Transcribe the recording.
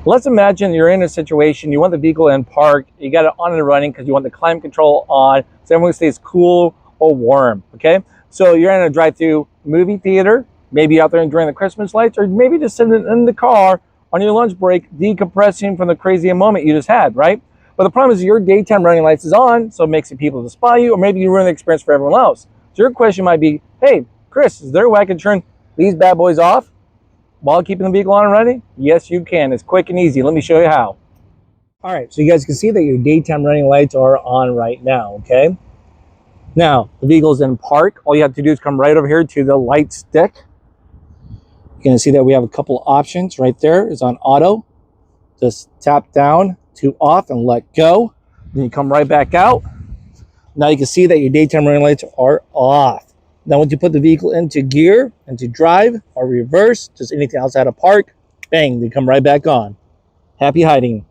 Let's imagine you're in a situation, you want the vehicle in park, you got it on and running because you want the climate control on so everyone stays cool or warm, okay? So you're in a drive-through movie theater, maybe out there enjoying the Christmas lights, or maybe just sitting in the car on your lunch break decompressing from the crazy moment you just had, right? But the problem is your daytime running lights is on, so it makes it people to spy you, or maybe you ruin the experience for everyone else. So your question might be, hey, Chris, is there a way I can turn these bad boys off while keeping the vehicle on and running? Yes, you can. It's quick and easy. Let me show you how. All right, so you guys can see that your daytime running lights are on right now, okay? Now, the vehicle's in park. All you have to do is come right over here to the light stick. You're gonna see that we have a couple options right there. It's on auto. Just tap down to off and let go. Then you come right back out. Now you can see that your daytime running lights are off. Now, once you put the vehicle into gear, into drive, or reverse, just anything else out of park, bang, they come right back on. Happy hiding.